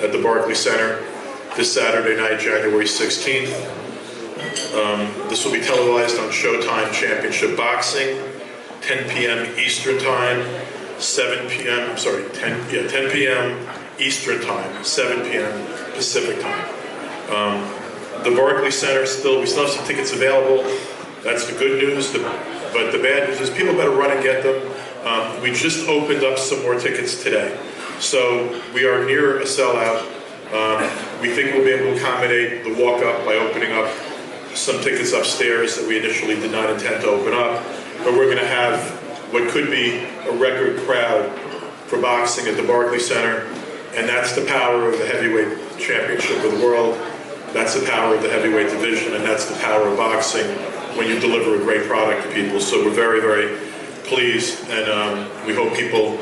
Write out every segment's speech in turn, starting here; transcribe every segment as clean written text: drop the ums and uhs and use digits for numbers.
at the Barclays Center this Saturday night, January 16th. This will be televised on Showtime Championship Boxing, 10 p.m. Eastern Time, 10 p.m. Eastern Time, 7 p.m. Pacific Time. The Barclays Center, we still have some tickets available. That's the good news, but the bad news is people better run and get them. We just opened up some more tickets today. So we are near a sellout. We think we'll be able to accommodate the walk-up by opening up some tickets upstairs that we initially did not intend to open up. But we're going to have what could be a record crowd for boxing at the Barclays Center. And that's the power of the heavyweight championship of the world. That's the power of the heavyweight division, and that's the power of boxing when you deliver a great product to people. So we're very, very pleased, and we hope people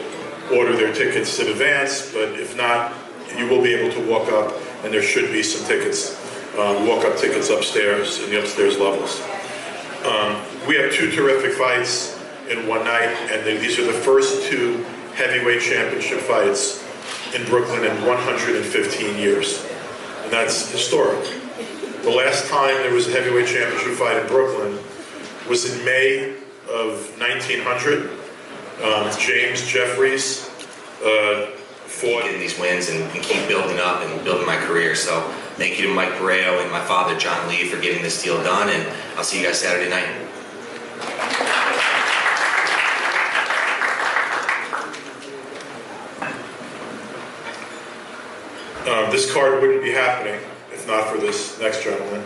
order their tickets in advance, but if not, you will be able to walk up, and there should be some tickets, walk-up tickets upstairs in the upstairs levels. We have two terrific fights in one night, and these are the first two heavyweight championship fights in Brooklyn in 115 years. And that's historic. The last time there was a heavyweight championship fight in Brooklyn was in May of 1900. James Jeffries fought. Getting these wins and keep building up and building my career. So thank you to Mike Borreo and my father, John Lee, for getting this deal done. And I'll see you guys Saturday night. This card wouldn't be happening if not for this next gentleman.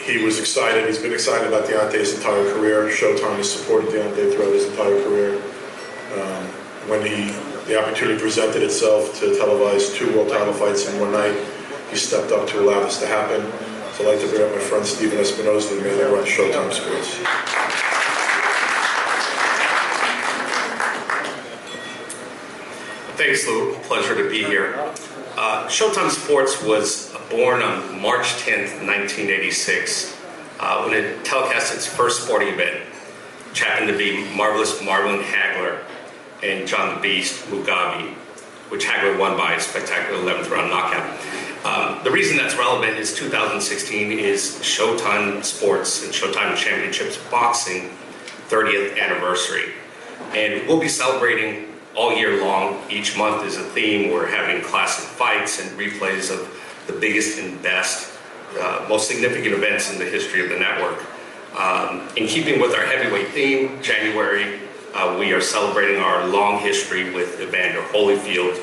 He was excited. He's been excited about Deontay's entire career. Showtime has supported Deontay throughout his entire career. When the opportunity presented itself to televise two world title fights in one night, he stepped up to allow this to happen. So I'd like to bring up my friend Steven Espinoza, the man that runs Showtime Sports. Thanks, Lou. Pleasure to be here. Showtime Sports was born on March 10th, 1986, when it telecast its first sporting event, which happened to be Marvelous Marlon Hagler and John the Beast Mugabe, which Hagler won by a spectacular 11th round knockout. The reason that's relevant is 2016 is Showtime Sports and Showtime Championships Boxing 30th anniversary. And we'll be celebrating all year long. Each month is a theme. We're having classic fights and replays of the biggest and best, most significant events in the history of the network. In keeping with our heavyweight theme, January, we are celebrating our long history with Evander Holyfield,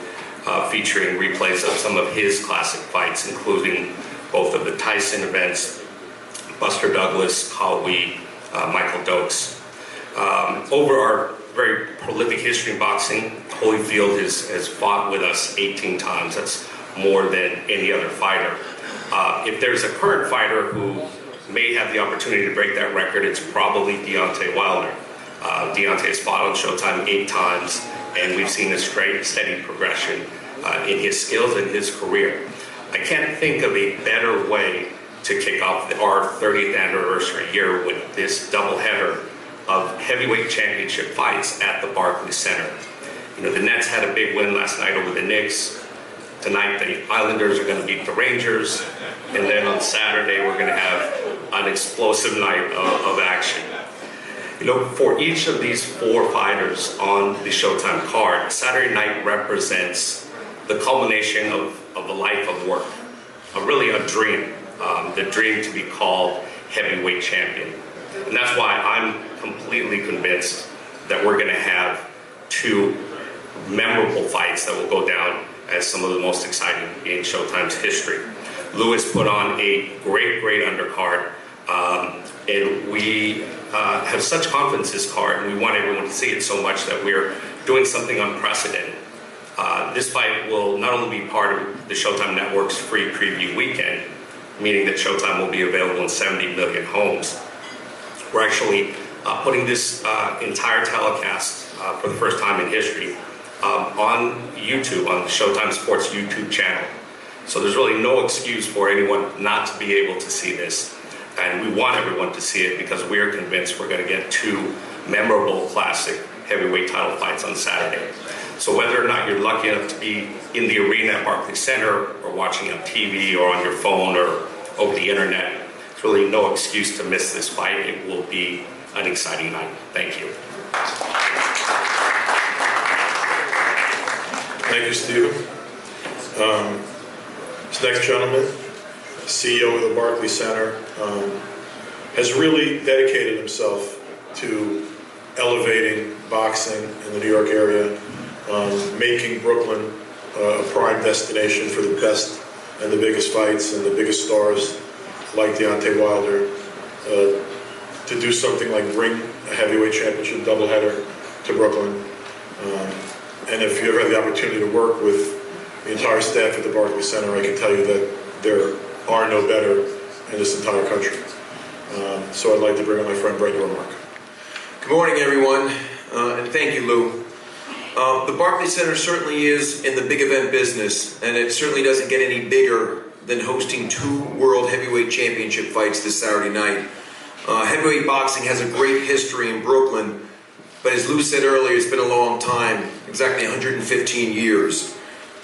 featuring replays of some of his classic fights, including both of the Tyson events, Buster Douglas, Kali, Michael Dokes. Over our very prolific history in boxing, Holyfield has fought with us 18 times. That's more than any other fighter. If there's a current fighter who may have the opportunity to break that record, it's probably Deontay Wilder. Deontay has fought on Showtime 8 times, and we've seen a steady progression in his skills and his career. I can't think of a better way to kick off our 30th anniversary year with this doubleheader of heavyweight championship fights at the Barclays Center. You know, the Nets had a big win last night over the Knicks. Tonight, the Islanders are going to beat the Rangers. And then on Saturday, we're going to have an explosive night of action. You know, for each of these 4 fighters on the Showtime card, Saturday night represents the culmination of a life of work, really a dream, the dream to be called heavyweight champion. And that's why I'm completely convinced that we're going to have 2 memorable fights that will go down as some of the most exciting in Showtime's history. Lewis put on a great undercard, and we have such confidence in this card, and we want everyone to see it so much that we're doing something unprecedented. This fight will not only be part of the Showtime Network's free preview weekend, meaning that Showtime will be available in 70 million homes. We're actually putting this entire telecast for the first time in history on YouTube, on the Showtime Sports YouTube channel. So there's really no excuse for anyone not to be able to see this. And we want everyone to see it because we are convinced we're going to get 2 memorable classic heavyweight title fights on Saturday. So whether or not you're lucky enough to be in the arena at Barclays Center or watching on TV or on your phone or over the internet, there's really no excuse to miss this fight. It will be an exciting night. Thank you. Thank you, Stephen. This next gentleman, CEO of the Barclays Center, has really dedicated himself to elevating boxing in the New York area, making Brooklyn a prime destination for the best and the biggest fights and the biggest stars like Deontay Wilder, to do something like bring a heavyweight championship doubleheader to Brooklyn. And if you ever had the opportunity to work with the entire staff at the Barclays Center, I can tell you that there are no better in this entire country. So I'd like to bring on my friend Brett Yormark. Good morning, everyone, and thank you, Lou. The Barclays Center certainly is in the big event business, and it certainly doesn't get any bigger than hosting 2 World Heavyweight Championship fights this Saturday night. Heavyweight boxing has a great history in Brooklyn, but as Lou said earlier, it's been a long time, exactly 115 years.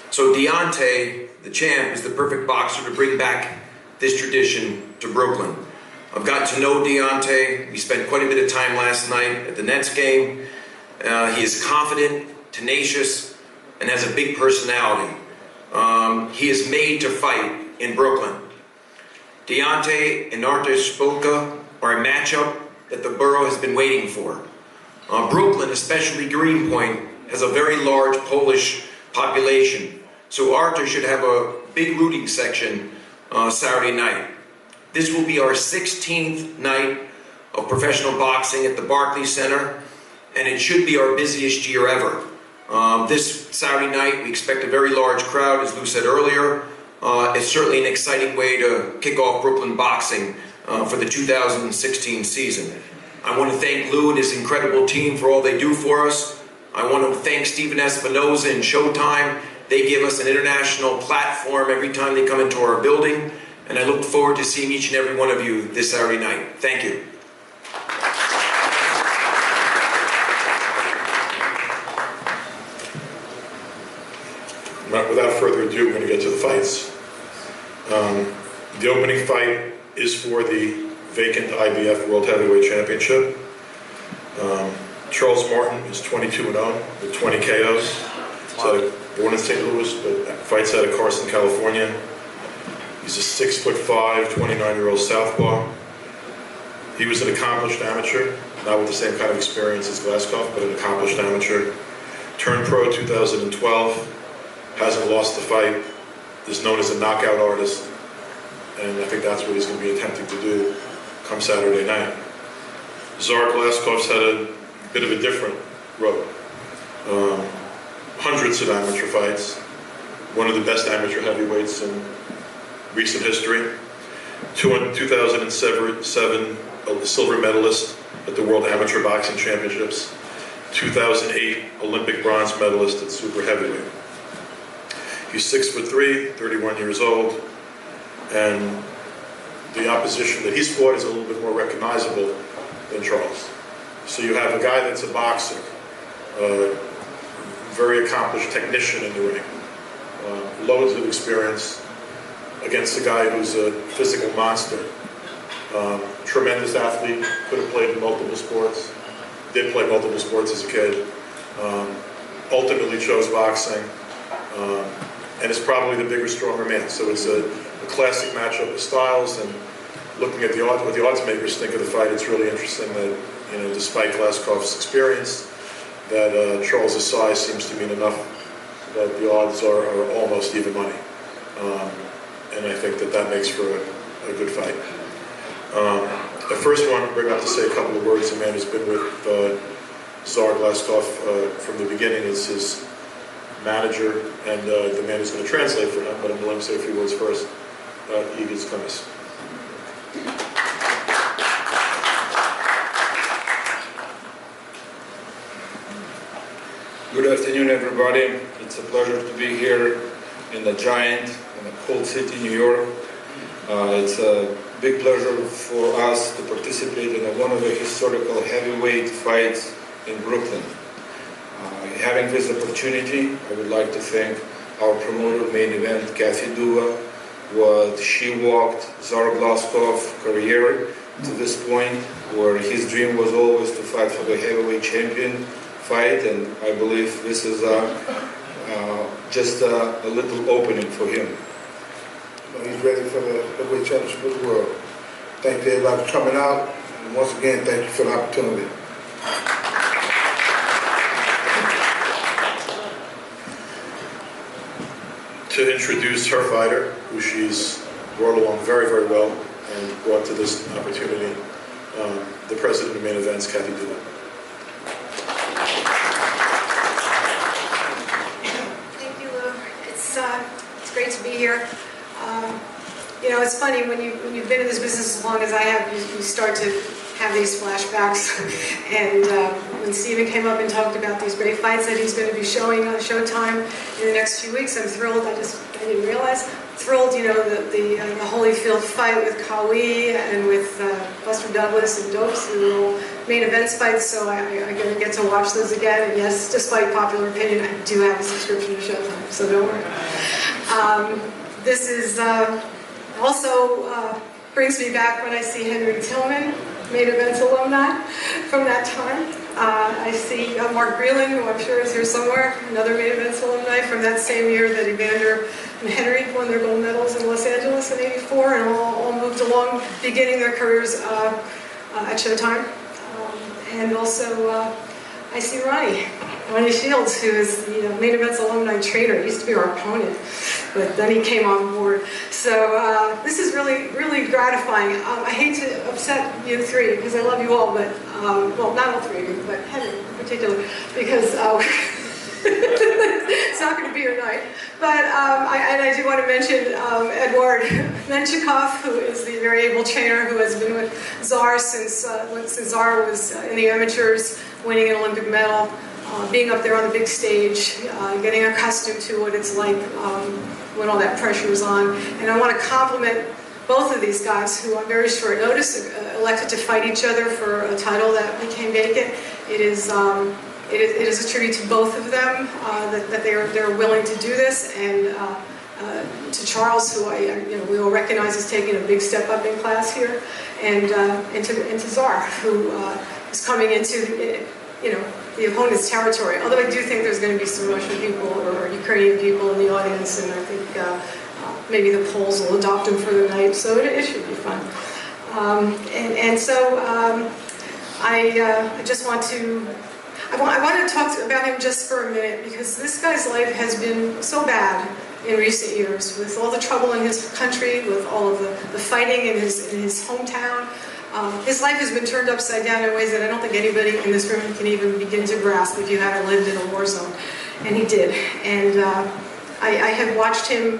So Deontay, the champ, is the perfect boxer to bring back this tradition to Brooklyn. I've gotten to know Deontay. We spent quite a bit of time last night at the Nets game. He is confident, tenacious, and has a big personality. He is made to fight in Brooklyn. Deontay and Szpilka are a matchup that the borough has been waiting for. Brooklyn, especially Greenpoint, has a very large Polish population, so Arthur should have a big rooting section Saturday night. This will be our 16th night of professional boxing at the Barclays Center, and it should be our busiest year ever. This Saturday night, we expect a very large crowd, as Lou said earlier. It's certainly an exciting way to kick off Brooklyn boxing for the 2016 season. I want to thank Lou and his incredible team for all they do for us. I want to thank Stephen Espinoza and Showtime. They give us an international platform every time they come into our building, and I look forward to seeing each and every one of you this Saturday night. Thank you. Without further ado, we're going to get to the fights. The opening fight is for the vacant IBF World Heavyweight Championship. Charles Martin is 22-0 with 20 KOs. Born in St. Louis, but fights out of Carson, California. He's a 6'5", 29-year-old southpaw. He was an accomplished amateur, not with the same kind of experience as Glaskov, but an accomplished amateur. Turned pro 2012, hasn't lost a fight, is known as a knockout artist, and I think that's what he's going to be attempting to do come Saturday night. Tsar Glaskov's had a bit of a different road. Hundreds of amateur fights, one of the best amateur heavyweights in recent history. 2007, a silver medalist at the World Amateur Boxing Championships. 2008, Olympic bronze medalist at super heavyweight. He's 6'3", 31 years old, and the opposition that he's fought is a little bit more recognizable than Charles. So you have a guy that's a boxer, very accomplished technician in the ring, loads of experience, against a guy who's a physical monster. Tremendous athlete, could have played in multiple sports, did play multiple sports as a kid, ultimately chose boxing, and is probably the bigger, stronger man. So it's a classic matchup of styles, and looking at the odds, what the odds makers think of the fight, it's really interesting that, you know, despite Glaskov's experience, that Charles's size seems to mean enough that the odds are almost even money. And I think that makes for a good fight. I first want to bring up to say a couple of words. The man who's been with Tsar Glaskov from the beginning is his manager and the man who's going to translate for him, but I'm going to say a few words first. Igis Kunis. Good afternoon, everybody. It's a pleasure to be here in the giant, in a cold city, New York. It's a big pleasure for us to participate in one of the historical heavyweight fights in Brooklyn. Having this opportunity, I would like to thank our promoter main event, Kathy Dua, what she walked Tsar Glaskov's career to this point, where his dream was always to fight for the heavyweight champion fight, and I believe this is just a little opening for him. He's ready for the heavyweight championship of the world. Thank you everybody for coming out, and once again, thank you for the opportunity. To introduce her fighter, who she's brought along very, very well and brought to this opportunity, the president of main events, Kathy Dula. Thank you, Lou. It's great to be here. You know, it's funny when you've been in this business as long as I have, you start to have these flashbacks. And when Steven came up and talked about these great fights that he's going to be showing on Showtime in the next few weeks, I'm thrilled. I didn't realize. Thrilled, you know, the Holyfield fight with Kawi and with Buster Douglas and Dopes, the all main events fights. So I'm going to get to watch those again. And yes, despite popular opinion, I do have a subscription to Showtime, so don't worry. This is also brings me back when I see Henry Tillman, main events alumni from that time. I see Mark Breland, who I'm sure is here somewhere, another main events alumni from that same year that Evander and Henry won their gold medals in Los Angeles in '84, and all moved along, beginning their careers at Showtime. And also, I see Ronnie Shields, who is the main events alumni trainer. He used to be our opponent, but then he came on board. So this is really, really gratifying. I hate to upset you three, because I love you all, but, well, not all three of you, but Henry in particular, because it's not going to be your night. But I do want to mention Edward Menchikov, who is the very able trainer who has been with Tsar since Tsar was in the amateurs, winning an Olympic medal, being up there on the big stage, getting accustomed to what it's like when all that pressure is on. And I want to compliment both of these guys, who on very short notice elected to fight each other for a title that became vacant. It is a tribute to both of them that they're willing to do this, and to Charles, who we all recognize is taking a big step up in class here, and to Tsar, who is coming into the opponent's territory. Although I do think there's going to be some Russian people or Ukrainian people in the audience, and I think maybe the Poles will adopt him for the night, so it should be fun. So I just want to. I want to talk about him just for a minute, because this guy's life has been so bad in recent years, with all the trouble in his country, with all of the fighting in his hometown. His life has been turned upside down in ways that I don't think anybody in this room can even begin to grasp if you haven't lived in a war zone. And he did. And I have watched him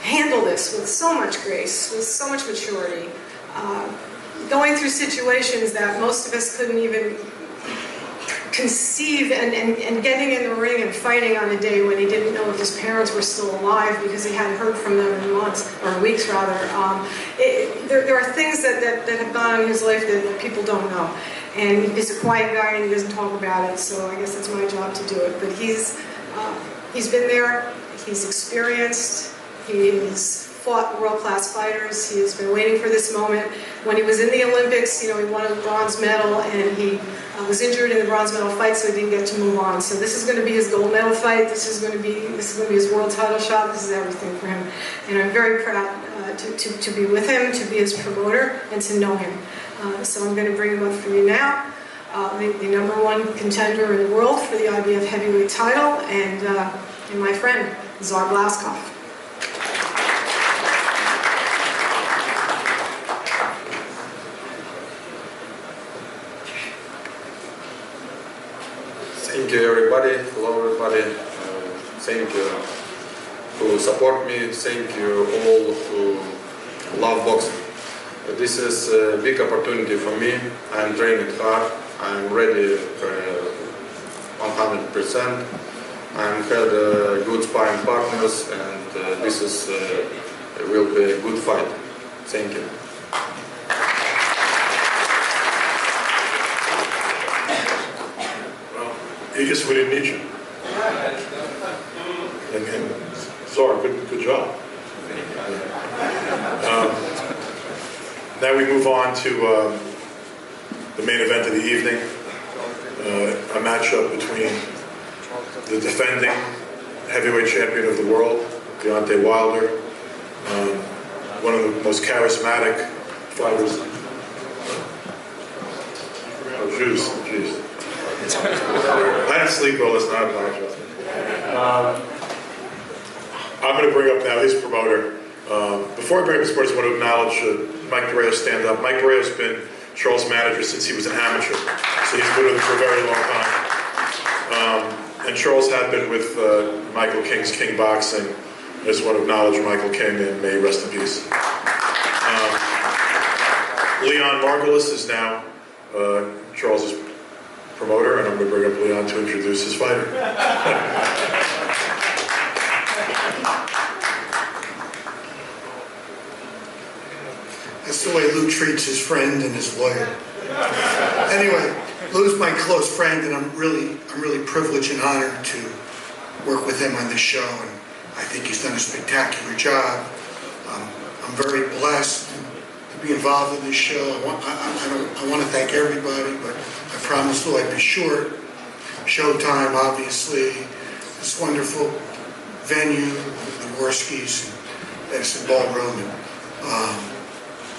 handle this with so much grace, with so much maturity, going through situations that most of us couldn't even conceive, and getting in the ring and fighting on a day when he didn't know if his parents were still alive, because he hadn't heard from them in months, or weeks rather. There are things that have gone on in his life that people don't know. And he's a quiet guy and he doesn't talk about it, so I guess it's my job to do it. But he's been there, he's experienced, he's fought world-class fighters, he has been waiting for this moment. When he was in the Olympics, he won a bronze medal, and he was injured in the bronze medal fight, so he didn't get to move on. So this is going to be his gold medal fight. This is going to be his world title shot. This is everything for him, and I'm very proud to be with him, to be his promoter, and to know him. So I'm going to bring him up for you now. The #1 contender in the world for the IBF heavyweight title, and my friend Tsar Glaskov. Thank you everybody, hello everybody, thank you who support me, thank you all who love boxing. This is a big opportunity for me. I'm training hard, I'm ready for 100%. I had good sparring partners, and this will be a good fight. Thank you. You guess we didn't need you. And Zara, good job. Now we move on to the main event of the evening, a matchup between the defending heavyweight champion of the world, Deontay Wilder, one of the most charismatic fighters. Oh, jeez. I didn't sleep well last night, I apologize. I'm going to bring up now his promoter. Before I bring up his promoter, I just want to acknowledge Mike Borreo, stand up. Mike Borreo's been Charles' manager since he was an amateur, so he's been with him for a very long time. And Charles had been with Michael King's King Boxing. I just want to acknowledge Michael King and may he rest in peace. Leon Margulis is now Charles' promoter, and I'm going to bring up Leon to introduce his fighter. That's the way Lou treats his friend and his lawyer. Anyway, Lou's my close friend, and I'm really privileged and honored to work with him on this show, and I think he's done a spectacular job. I'm very blessed to be involved in this show. I want to thank everybody, but I promised Lou I'd be short. Showtime, obviously, this wonderful venue, the Worskis, Edison Ballroom, and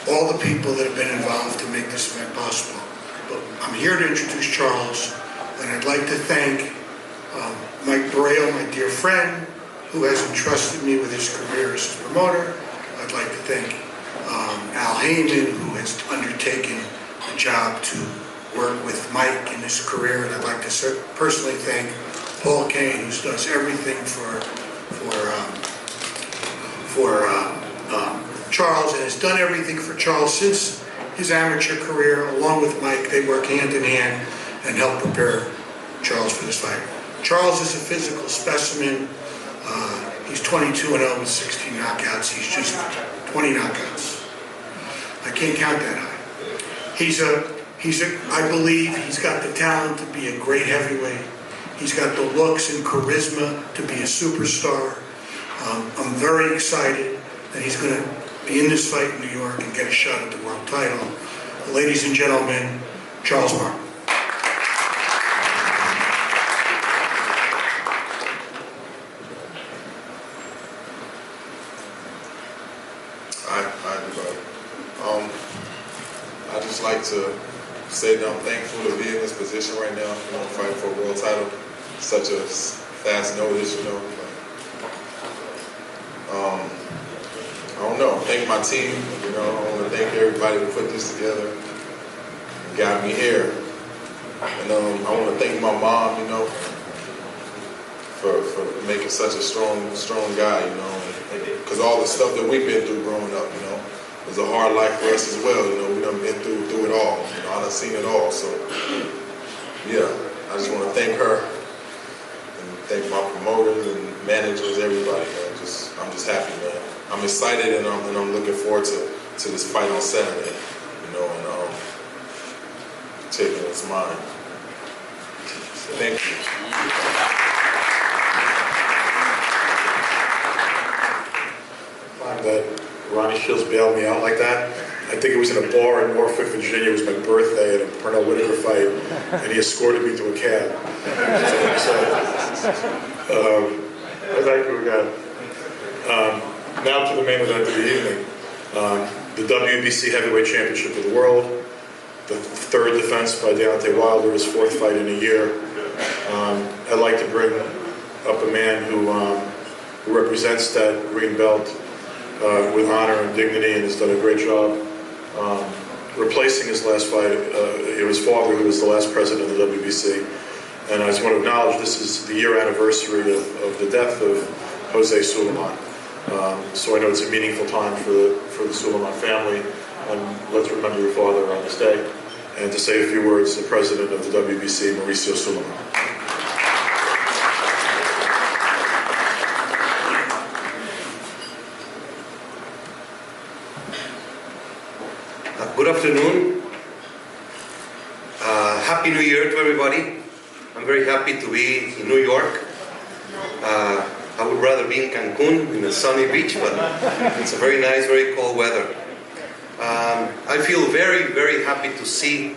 all the people that have been involved to make this event possible. But I'm here to introduce Charles, and I'd like to thank Mike Borreo, my dear friend, who has entrusted me with his career as his promoter. I'd like to thank Al Heyman, who has undertaken the job to work with Mike in his career, and I'd like to personally thank Paul Kane, who does everything for Charles, and has done everything for Charles since his amateur career. Along with Mike, they work hand in hand and help prepare Charles for this fight. Charles is a physical specimen. He's 22-0 with 16 knockouts. He's just 20 knockouts. I can't count that high. I believe he's got the talent to be a great heavyweight. He's got the looks and charisma to be a superstar. I'm very excited that he's going to be in this fight in New York and get a shot at the world title. Ladies and gentlemen, Charles Martin. Hi, everybody. I just like to say that I'm thankful to be in this position right now, fighting for a world title. Such a fast notice, I don't know. Thank my team. I want to thank everybody who put this together and got me here. And I want to thank my mom, for making such a strong guy, because all the stuff that we've been through growing up, it was a hard life for us as well. We done been through it all. I done seen it all. So yeah, I just want to thank her and thank my promoters and managers, everybody. I'm just happy, man. I'm excited and I'm looking forward to this fight on Saturday, and taking what's mine. So thank you. That Ronnie Shields bailed me out like that. I think it was in a bar in Norfolk, Virginia. It was my birthday at a Pernell Whitaker fight, and he escorted me to a cab. Now to the main event of the evening. The WBC Heavyweight Championship of the World. The third defense by Deontay Wilder, his fourth fight in a year. I'd like to bring up a man who represents that green belt with honor and dignity, and has done a great job replacing his last fight. It was father who was the last president of the WBC. And I just want to acknowledge this is the year anniversary of the death of Jose Sulaiman. So I know it's a meaningful time for the Sulaiman family, and let's remember your father on this day. And to say a few words, the president of the WBC, Mauricio Sulaiman. Good afternoon. Happy New Year to everybody. I'm I'm very happy to be in New York. I would rather be in Cancun, in a sunny beach, but it's a very nice, very cold weather. I feel very, very happy to see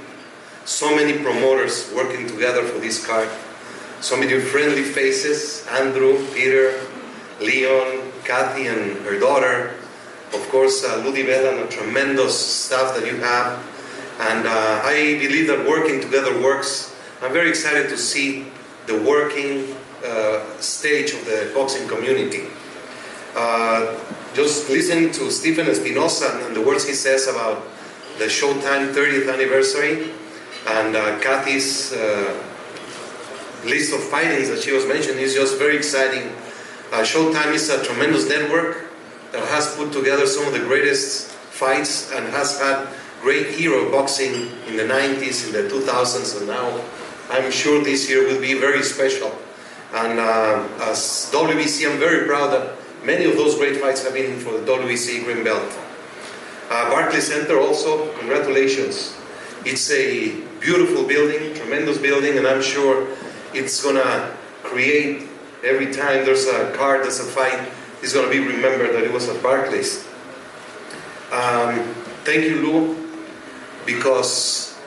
so many promoters working together for this card. So many friendly faces, Andrew, Peter, Leon, Kathy and her daughter, of course Ludivela and a tremendous staff that you have. And I believe that working together works. I'm very excited to see the working stage of the boxing community. Just listening to Stephen Espinosa and the words he says about the Showtime 30th anniversary and Kathy's list of fightings that she was mentioning is just very exciting. Showtime is a tremendous network that has put together some of the greatest fights and has had great hero boxing in the 90s, in the 2000s, and now I'm sure this year will be very special. And as WBC, I'm very proud that many of those great fights have been for the WBC Green Belt. Barclays Center also, congratulations. It's a beautiful building, tremendous building, and I'm sure it's gonna create, every time there's a card, there's a fight, it's gonna be remembered that it was at Barclays. Thank you, Lou, because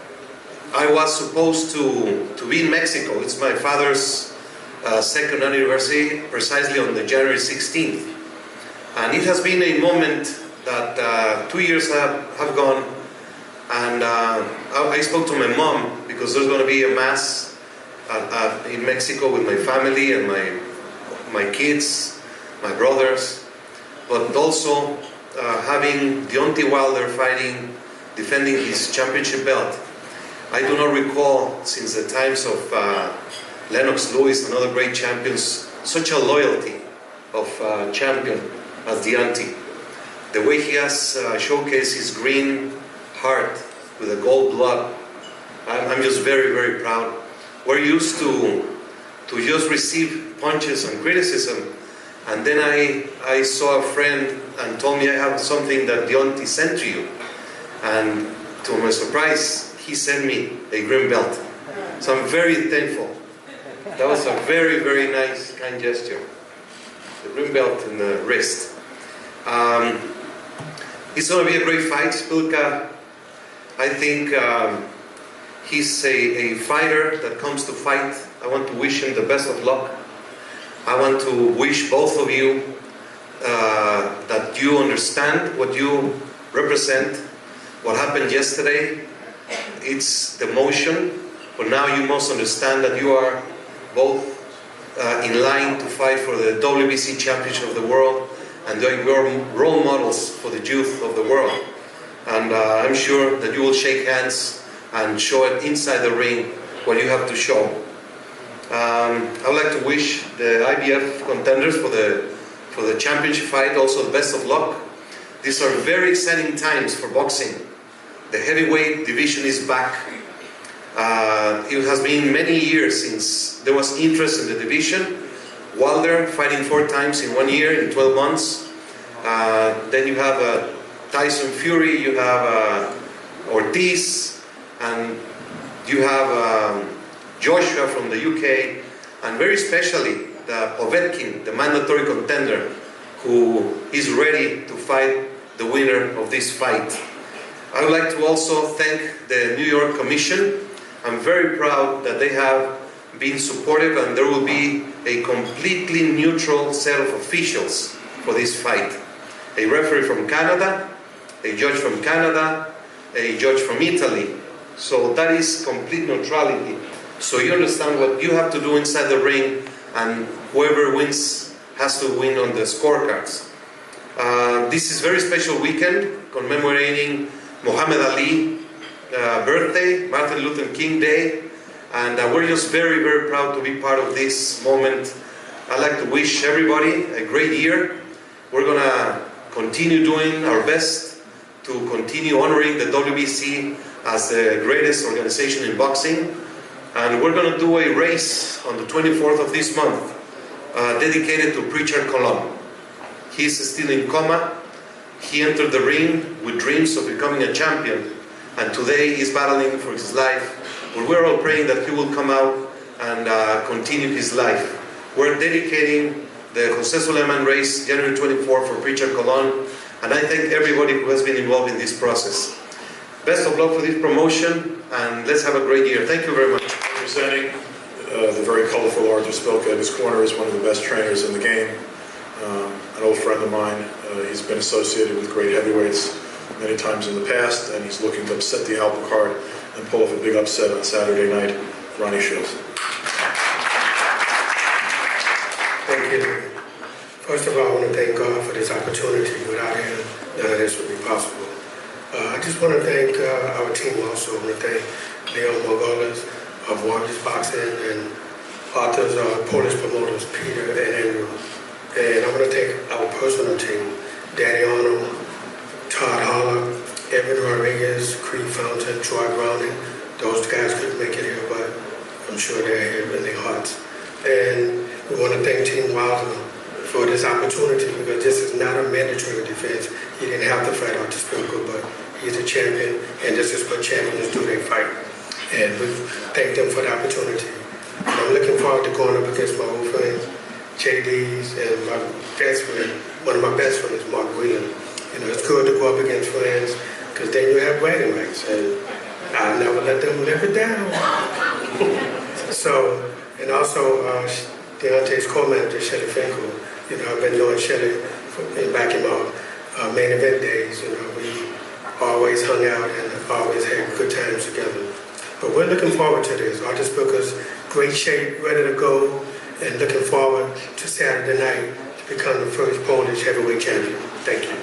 I was supposed to be in Mexico. It's my father's second anniversary, precisely on the January 16th. And it has been a moment that 2 years have gone, and I spoke to my mom because there's going to be a mass in Mexico with my family and my kids, my brothers, but also having Deontay Wilder fighting, defending his championship belt. I do not recall since the times of Lennox Lewis and other great champions such a loyalty of champion as Deontay. The way he has showcased his green heart with a gold blood, I'm just very, very proud. We're used to just receive punches and criticism, and then I saw a friend and told me I have something that Deontay sent to you, and to my surprise he sent me a green belt. So I'm very thankful. That was a very, very nice, kind gesture. The green belt in the wrist. It's going to be a great fight. Szpilka, I think he's a fighter that comes to fight. I want to wish him the best of luck. I want to wish both of you that you understand what you represent. What happened yesterday, it's the motion, but now you must understand that you are both in line to fight for the WBC Championship of the world, and you're role models for the youth of the world. And I'm sure that you will shake hands and show it inside the ring what you have to show. I would like to wish the IBF contenders for the championship fight also the best of luck. These are very exciting times for boxing. The heavyweight division is back. It has been many years since there was interest in the division. Wilder fighting 4 times in 1 year, in 12 months. Then you have Tyson Fury, you have Ortiz, and you have Joshua from the UK, and very especially the Povetkin, the mandatory contender, who is ready to fight the winner of this fight. I would like to also thank the New York Commission. I'm very proud that they have been supportive, and there will be a completely neutral set of officials for this fight. A referee from Canada, a judge from Canada, a judge from Italy. So that is complete neutrality. So you understand what you have to do inside the ring, and whoever wins has to win on the scorecards. This is a very special weekend commemorating Muhammad Ali birthday, Martin Luther King Day, and we're just very, very proud to be part of this moment. I'd like to wish everybody a great year. We're gonna continue doing our best to continue honoring the WBC as the greatest organization in boxing, and we're gonna do a race on the 24th of this month dedicated to Pritchard Colón. He's still in coma. He entered the ring with dreams of becoming a champion, and today he's battling for his life. But we're all praying that he will come out and continue his life. We're dedicating the Jose Suleiman race January 24 for Preacher Colon, and I thank everybody who has been involved in this process. Best of luck for this promotion, and let's have a great year. Thank you very much. Representing the very colorful Arthur Szpilka. In his corner is one of the best trainers in the game. An old friend of mine. He's been associated with great heavyweights many times in the past, and he's looking to upset the apple cart and pull off a big upset on Saturday night. Ronnie Shields. Thank you. First of all, I want to thank God for this opportunity. Without Him, none of this would be possible. I just want to thank our team also. I want to thank Leon Margolis of Warriors Boxing and Arthur's Polish promoters, Peter and Andrew. And I want to thank our personal team, Danny Arnold, Todd Holler, Evan Rodriguez, Creed Fountain, Troy Browning. Those guys couldn't make it here, but I'm sure they're here in their hearts. And we want to thank Team Wilder for this opportunity, because this is not a mandatory defense. He didn't have to fight Arthur Szpilka, but he's a champion, and this is what champions do, they fight. And we thank them for the opportunity. And I'm looking forward to going up against my old friends, JD's, and my best friend, one of my best friends, Mark Whelan. You know, it's good to go up against friends, because then you have bragging rights, and I'll never let them live it down. So, and also Deontay's co-manager, Shelly Finkel. You know, I've been knowing Shelly back in my main event days. You know, we always hung out and always had good times together. But we're looking forward to this. Arthur Szpilka's great shape, ready to go, and looking forward to Saturday night to become the first Polish heavyweight champion. Thank you.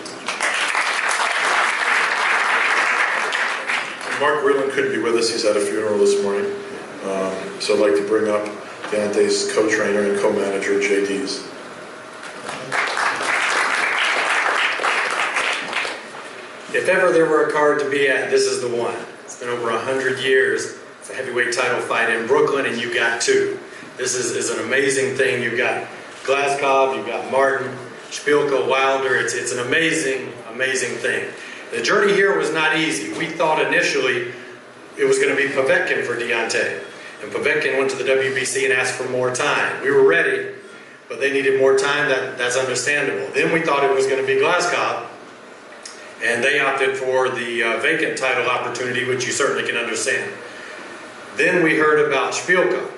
Mark Whelan couldn't be with us. He's at a funeral this morning. So I'd like to bring up Deontay's co-trainer and co-manager, JD's. If ever there were a card to be at, this is the one. It's been over 100 years. It's a heavyweight title fight in Brooklyn, and you got two. This is an amazing thing. You've got Glasgow, you've got Martin, Szpilka, Wilder. It's an amazing, amazing thing. The journey here was not easy. We thought initially it was going to be Povetkin for Deontay. And Povetkin went to the WBC and asked for more time. We were ready, but they needed more time. That's understandable. Then we thought it was going to be Glasgow, and they opted for the vacant title opportunity, which you certainly can understand. Then we heard about Szpilka.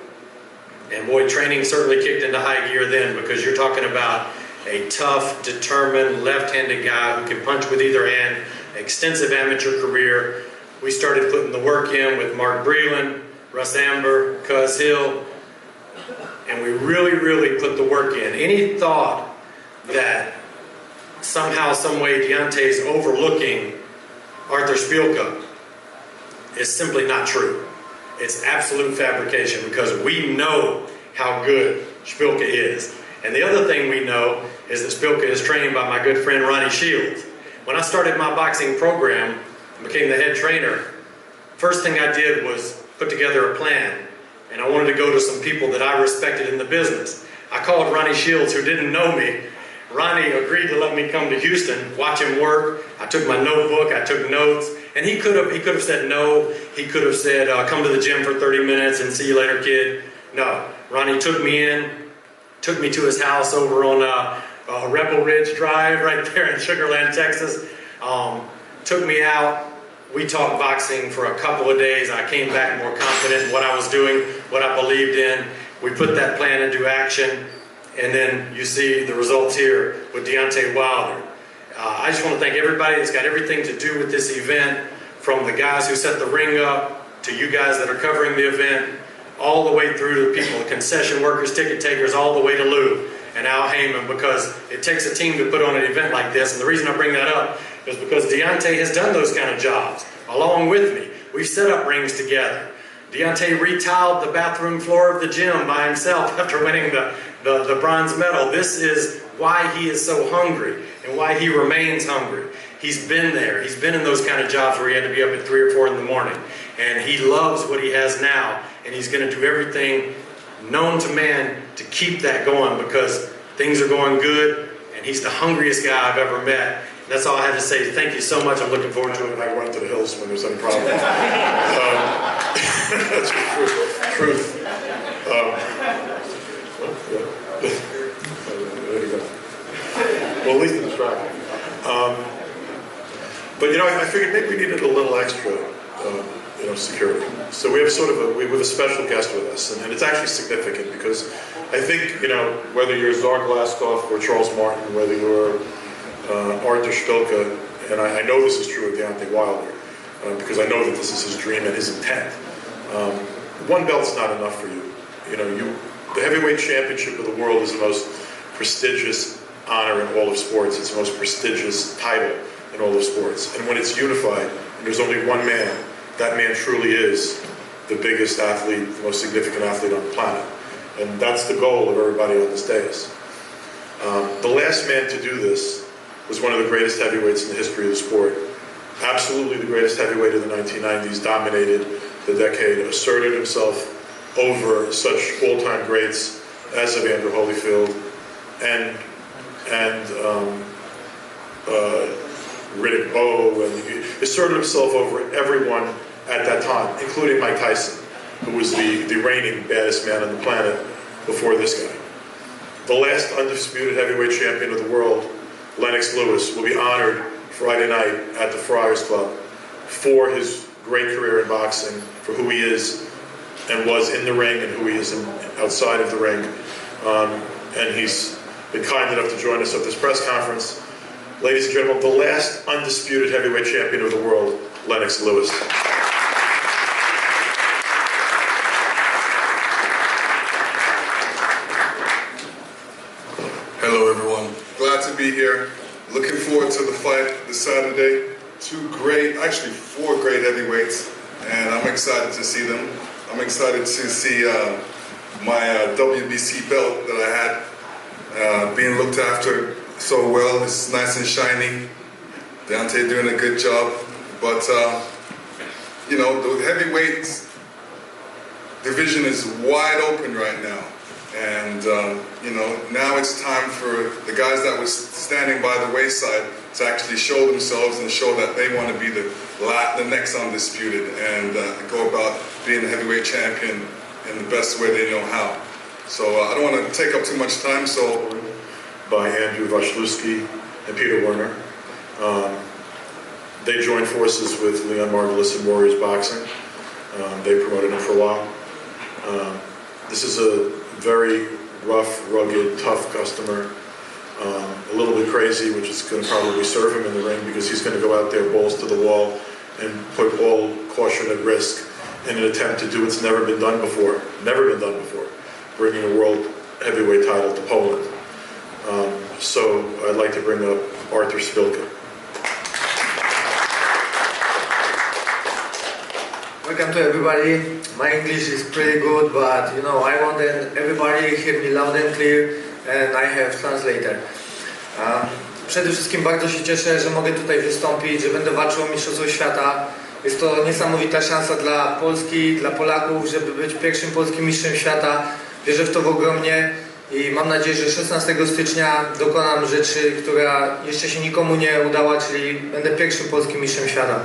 And boy, training certainly kicked into high gear then, because you're talking about a tough, determined, left-handed guy who can punch with either hand, extensive amateur career. We started putting the work in with Mark Breland, Russ Amber, Cuz Hill, and we really, really put the work in. Any thought that somehow, some way Deontay's overlooking Arthur Szpilka is simply not true. It's absolute fabrication, because we know how good Szpilka is. And the other thing we know is that Szpilka is trained by my good friend Ronnie Shields. When I started my boxing program and became the head trainer, first thing I did was put together a plan. And I wanted to go to some people that I respected in the business. I called Ronnie Shields, who didn't know me. Ronnie agreed to let me come to Houston, watch him work. I took my notebook, I took notes, and he could have said no. He could have said, come to the gym for 30 minutes and see you later, kid. No, Ronnie took me in, took me to his house over on Rebel Ridge Drive right there in Sugar Land, Texas. Took me out. We talked boxing for a couple of days. I came back more confident in what I was doing, what I believed in. We put that plan into action. And then you see the results here with Deontay Wilder. I just want to thank everybody that's got everything to do with this event, from the guys who set the ring up, to you guys that are covering the event, all the way through to the people, the concession workers, ticket takers, all the way to Lou and Al Heyman, because it takes a team to put on an event like this. And the reason I bring that up is because Deontay has done those kind of jobs along with me. We've set up rings together. Deontay retiled the bathroom floor of the gym by himself after winning the bronze medal. This is why he is so hungry and why he remains hungry. He's been there. He's been in those kind of jobs where he had to be up at 3 or 4 in the morning. And he loves what he has now, and he's going to do everything known to man to keep that going, because things are going good, and he's the hungriest guy I've ever met. That's all I had to say. Thank you so much. I'm looking forward to it. I run to the hills when there's any problem. That's truth. There you go. Well, at least it's distracting. But I figured maybe we needed a little extra, security. So we have we have a special guest with us, and it's actually significant because I think whether you're Tsar Glaskov or Charles Martin, whether you're Arthur Szpilka, and I know this is true of Deontay Wilder because I know that this is his dream and his intent. One belt's not enough for you. The heavyweight championship of the world is the most prestigious honor in all of sports. It's the most prestigious title in all of sports. And when it's unified, and there's only one man, that man truly is the biggest athlete, the most significant athlete on the planet. And that's the goal of everybody on this dais. The last man to do this was one of the greatest heavyweights in the history of the sport. Absolutely the greatest heavyweight of the 1990s, dominated the decade, asserted himself over such all-time greats as Evander Holyfield and Riddick Bowe, and he asserted himself over everyone at that time, including Mike Tyson, who was the reigning baddest man on the planet before this guy. The last undisputed heavyweight champion of the world, Lennox Lewis, will be honored Friday night at the Friars Club for his great career in boxing, for who he is and was in the ring and who he is outside of the ring. And he's been kind enough to join us at this press conference. Ladies and gentlemen, the last undisputed heavyweight champion of the world, Lennox Lewis. Hello, everyone. Glad to be here. Looking forward to the fight this Saturday. Four great heavyweights, and I'm excited to see them. I'm excited to see my WBC belt that I had being looked after so well. It's nice and shiny. Deontay doing a good job, but the heavyweight division is wide open right now. And, now it's time for the guys that was standing by the wayside to actually show themselves and show that they want to be the next undisputed and go about being a heavyweight champion in the best way they know how. So I don't want to take up too much time, by Andrew Waszlewski and Peter Werner. They joined forces with Leon Margulis and Warriors Boxing. They promoted him for a while. This is a very rough, rugged, tough customer, a little bit crazy, which is going to probably serve him in the ring because he's going to go out there balls to the wall and put all caution at risk in an attempt to do what's never been done before, bringing a world heavyweight title to Poland. So I'd like to bring up Arthur Szpilka. Welcome to everybody. My English is pretty good, but I want everybody hear me loud and clear, and I have translator. Przede wszystkim bardzo się cieszę, że mogę tutaj wystąpić, że będę walczył o Mistrzostwo Świata. Jest to niesamowita szansa dla Polski, dla Polaków, żeby być pierwszym polskim mistrzem świata. Wierzę w to ogromnie i mam nadzieję, że 16 stycznia dokonam rzeczy, która jeszcze się nikomu nie udała, czyli będę pierwszym polskim mistrzem świata.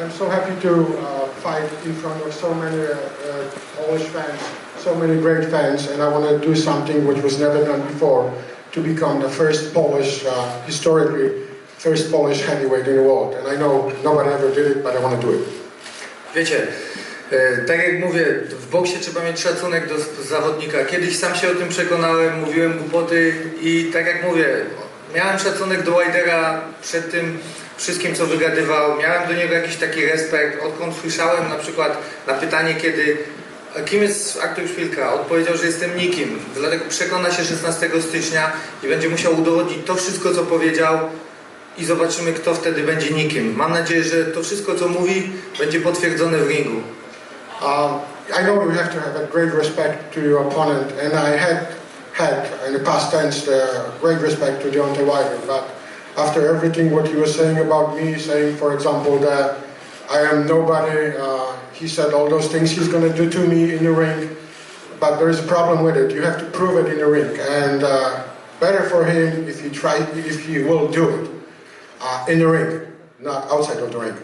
I'm so happy to fight in front of so many Polish fans, so many great fans, and I want to do something which was never done before, to become the first Polish, historically, first Polish heavyweight in the world. And I know nobody ever did it, but I want to do it. Wiecie, tak jak mówię, w boksie trzeba mieć szacunek do zawodnika. Kiedyś sam się o tym przekonałem, mówiłem głupoty i tak jak mówię, miałem szacunek do Wildera przed tym wszystkim, co wygadywał. Miałem do niego jakiś taki respekt. Odkąd słyszałem na przykład na pytanie, kim jest Artur Szpilka, odpowiedział, że jestem nikim. Dlatego przekona się 16 stycznia i będzie musiał udowodnić to wszystko, co powiedział i zobaczymy, kto wtedy będzie nikim. Mam nadzieję, że to wszystko, co mówi, będzie potwierdzone w ringu. I know you have to have a great respect to your opponent, and I had in the past tense great respect to Deontay Wilder, but after everything what he was saying about me, saying for example that I am nobody, he said all those things he's going to do to me in the ring, but there is a problem with it. You have to prove it in the ring, and better for him if he will do it in the ring, not outside of the ring.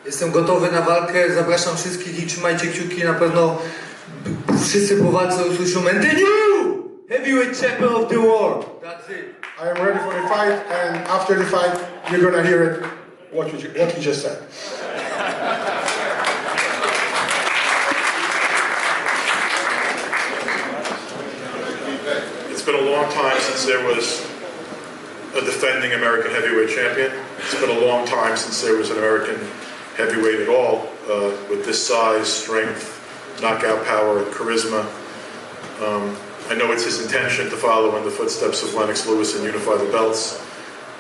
Jestem gotowy na walkę, zapraszam wszystkich i trzymajcie kciuki, na pewno wszyscy po walce usłyszą "And the new heavyweight champion of the world". That's it. I am ready for the fight, and after the fight, you're gonna hear it, what he just said. It's been a long time since there was a defending American heavyweight champion. It's been a long time since there was an American heavyweight at all with this size, strength, knockout power, and charisma. I know it's his intention to follow in the footsteps of Lennox Lewis and unify the belts,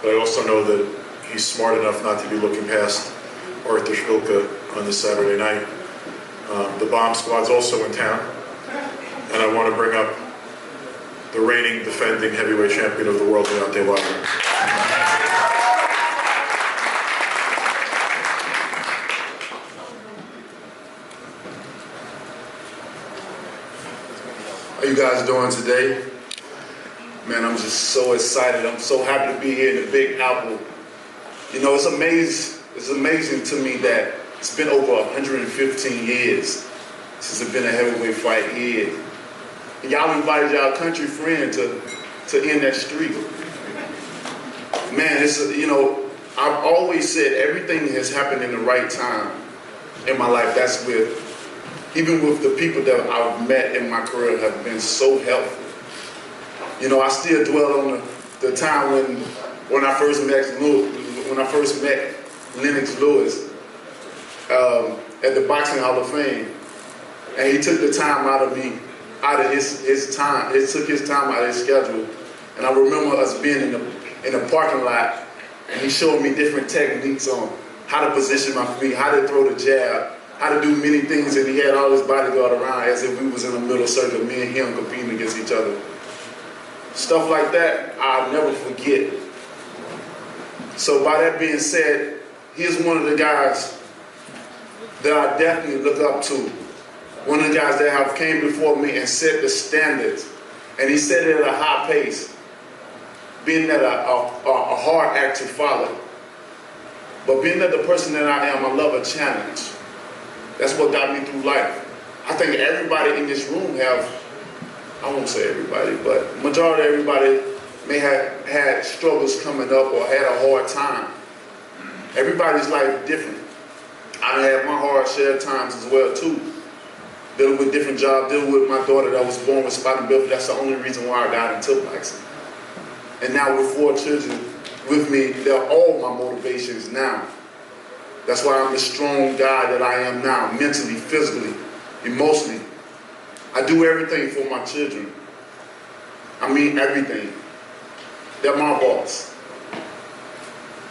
but I also know that he's smart enough not to be looking past Arthur Szpilka on this Saturday night. The Bomb Squad's also in town, and I want to bring up the reigning defending heavyweight champion of the world, Deontay Wilder. How you guys doing today? Man, I'm just so excited. I'm so happy to be here in the Big Apple. You know, it's amazing to me that it's been over 115 years since it's been a heavyweight fight here. And y'all invited y'all country friend to end that streak. Man, you know, I've always said everything has happened in the right time in my life. That's even with the people that I've met in my career have been so helpful. You know, I still dwell on the time when I first met Lennox Lewis at the Boxing Hall of Fame, and he took the time out of me, out of his time. He took his time out of his schedule, and I remember us being in the parking lot, and he showed me different techniques on how to position my feet, how to throw the jab, how to do many things, and he had all his bodyguard around as if we was in a middle circle, me and him competing against each other. Stuff like that, I'll never forget. So by that being said, he's one of the guys that I definitely look up to. One of the guys that have came before me and set the standards. And he set it at a high pace, being that a hard act to follow. But being that the person that I am, I love a challenge. That's what got me through life. I think everybody in this room I won't say everybody, but majority of everybody may have had struggles coming up or had a hard time. Everybody's life different. I had my hard share times as well too. Dealing with different jobs, dealing with my daughter that was born with spina bifida. That's the only reason why I got into boxing. And now with 4 children with me, they're all my motivations now. That's why I'm the strong guy that I am now, mentally, physically, emotionally. I do everything for my children. I mean everything. They're my boss.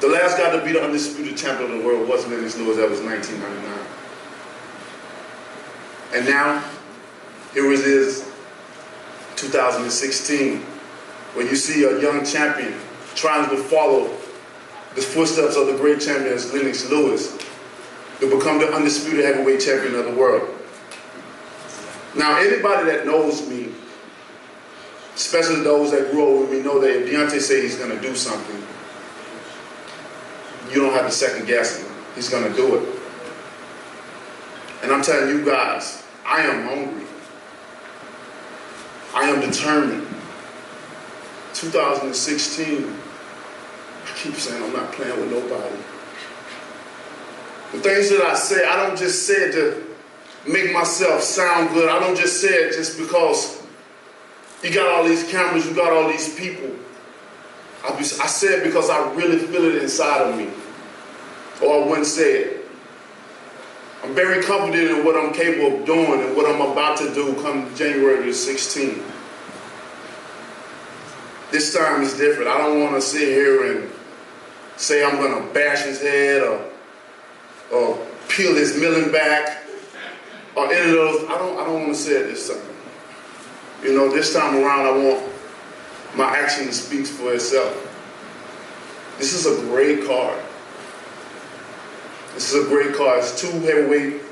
The last guy to be the undisputed champion of the world was Lennox Lewis. That was 1999. And now, here it is, 2016, where you see a young champion trying to follow the footsteps of the great champions Lennox Lewis to become the undisputed heavyweight champion of the world. Now, anybody that knows me, especially those that grew up with me, know that if Deontay says he's going to do something, you don't have to second guess him. He's going to do it. And I'm telling you guys, I am hungry. I am determined. 2016, I keep saying I'm not playing with nobody. The things that I say, I don't just say it to make myself sound good. I don't just say it just because you got all these cameras, you got all these people. I say it because I really feel it inside of me. Or I wouldn't say it. I'm very confident in what I'm capable of doing and what I'm about to do come January the 16th. This time is different. I don't want to sit here and say I'm going to bash his head or peel his milling back or any of those. I don't want to say it this time. You know, this time around I want my action to speak for itself. This is a great card. This is a great card. It's 2 heavyweight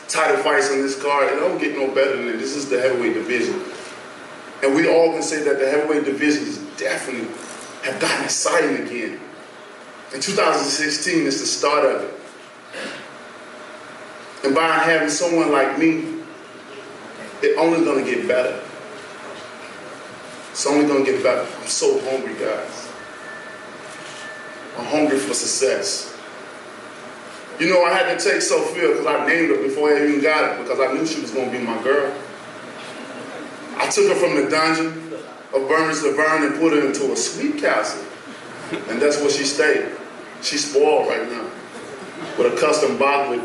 title fights on this card. It don't get no better than it. This is the heavyweight division. And we all can say that the heavyweight division is definitely have gotten exciting again. In 2016 is the start of it. And by having someone like me it's only gonna get better. It's only gonna get better. I'm so hungry, guys. I'm hungry for success. You know, I had to take Sophia because I named her before I even got it because I knew she was gonna be my girl. I took her from the dungeon of Burns to Vern and put her into a sweet castle. And that's where she stayed. She's spoiled right now. With a custom box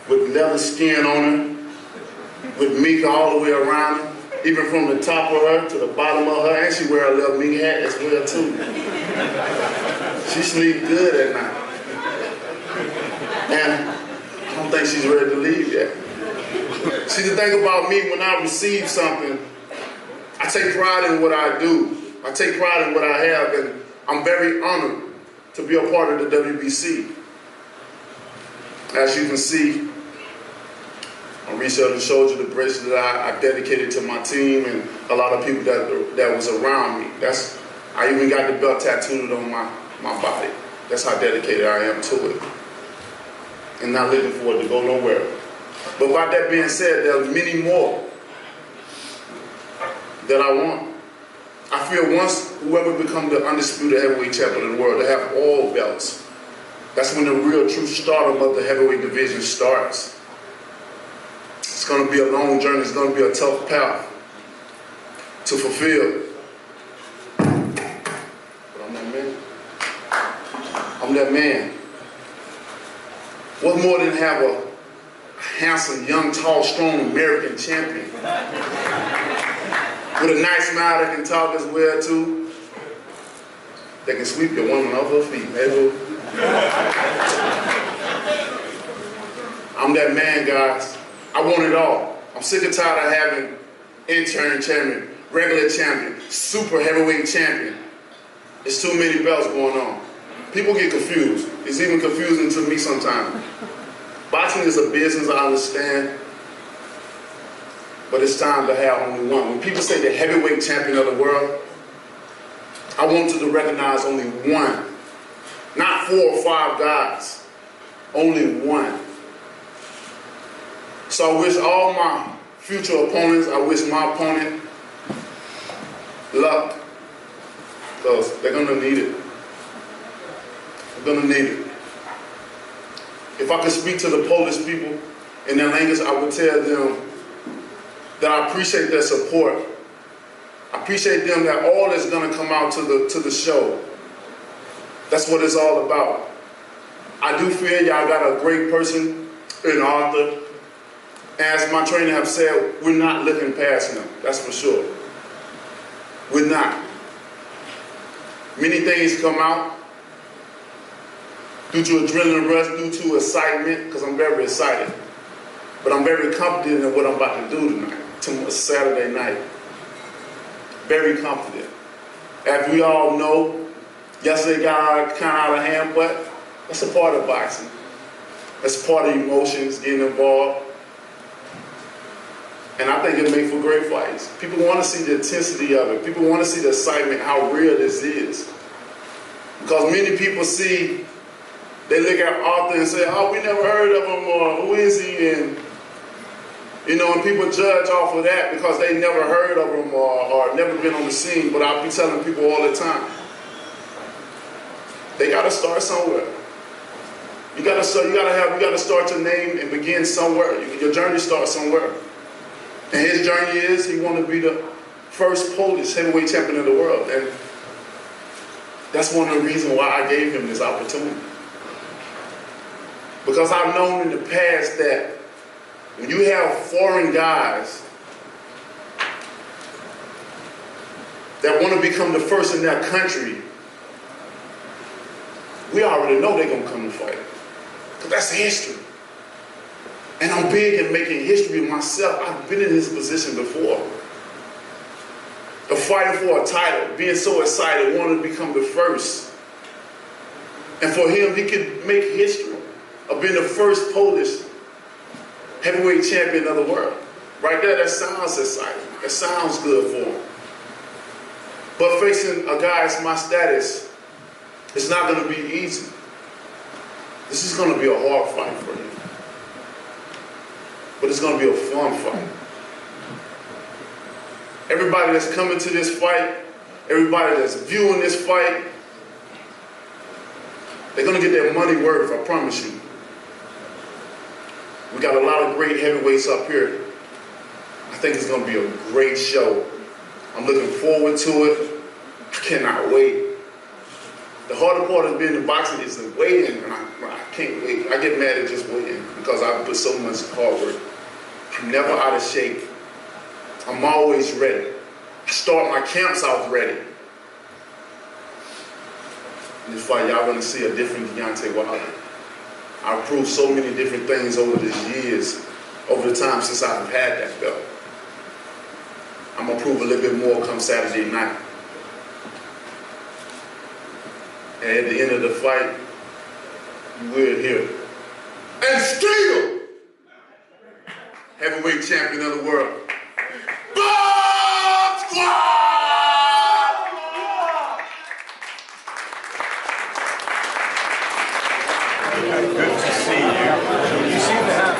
with leather skin on her, with mink all the way around her, even from the top of her to the bottom of her, and she wear a little mink hat as well too. She sleep good at night. And I don't think she's ready to leave yet. See, the thing about me, when I receive something, I take pride in what I do. I take pride in what I have, and I'm very honored to be a part of the WBC. As you can see, on Research showed you the bracelet that I dedicated to my team and a lot of people that was around me. I even got the belt tattooed on my body. That's how dedicated I am to it. And not looking for it to go nowhere. But by that being said, there are many more that I want. I feel once whoever becomes the undisputed heavyweight champion in the world, they have all belts. That's when the real true stardom of the heavyweight division starts. It's going to be a long journey. It's going to be a tough path to fulfill. But I'm that man. I'm that man. What more than have a handsome, young, tall, strong American champion with a nice smile that can talk as well too, that can sweep your woman off her feet. I'm that man, guys. I want it all. I'm sick and tired of having intern champion, regular champion, super heavyweight champion. There's too many belts going on. People get confused. It's even confusing to me sometimes. Boxing is a business, I understand, but it's time to have only one. When people say the heavyweight champion of the world, I want to recognize only one. Not 4 or 5 guys, only one. So I wish all my future opponents, I wish my opponent luck, because they're gonna need it. They're gonna need it. If I could speak to the Polish people in their language, I would tell them that I appreciate their support. I appreciate them that all is gonna come out to the show. That's what it's all about. I do feel y'all got a great person in Arthur. As my trainer have said, we're not looking past him, that's for sure. We're not. Many things come out due to adrenaline rush, due to excitement, because I'm very excited. But I'm very confident in what I'm about to do tonight, Saturday night. Very confident. As we all know, yesterday got kind of out of hand, but that's a part of boxing. That's part of emotions, getting involved. And I think it makes for great fights. People want to see the intensity of it. People want to see the excitement, how real this is. Because many people see, they look at Arthur and say, oh, we never heard of him, or who is he? And, you know, and people judge off of that because they never heard of him or never been on the scene. But I'll be telling people all the time, they got to start somewhere. You got to start your name and begin somewhere. Your journey starts somewhere. And his journey is he wanted to be the first Polish heavyweight champion of the world. And that's one of the reasons why I gave him this opportunity. Because I've known in the past that when you have foreign guys that want to become the first in their country, we already know they're going to come to fight. Because that's history. And I'm big in making history myself. I've been in this position before. Of fighting for a title, being so excited, wanting to become the first. And for him, he could make history of being the first Polish heavyweight champion of the world. Right there, that sounds exciting. That sounds good for him. But facing a guy as my status, it's not going to be easy. This is going to be a hard fight for him. But it's going to be a fun fight. Everybody that's coming to this fight, everybody that's viewing this fight, they're gonna get their money worth, I promise you. We got a lot of great heavyweights up here. I think it's gonna be a great show. I'm looking forward to it. I cannot wait. The harder part of being in boxing is the waiting, and I can't wait. I get mad at just waiting because I put so much hard work. I'm never out of shape. I'm always ready. I start my camps out ready. In this fight, y'all gonna see a different Deontay Wilder. I've proved so many different things over the years, over the time since I've had that belt. I'm gonna prove a little bit more come Saturday night. And at the end of the fight, you will hear, and still, heavyweight champion of the world, Bob Squad! Good to see you. You seem to have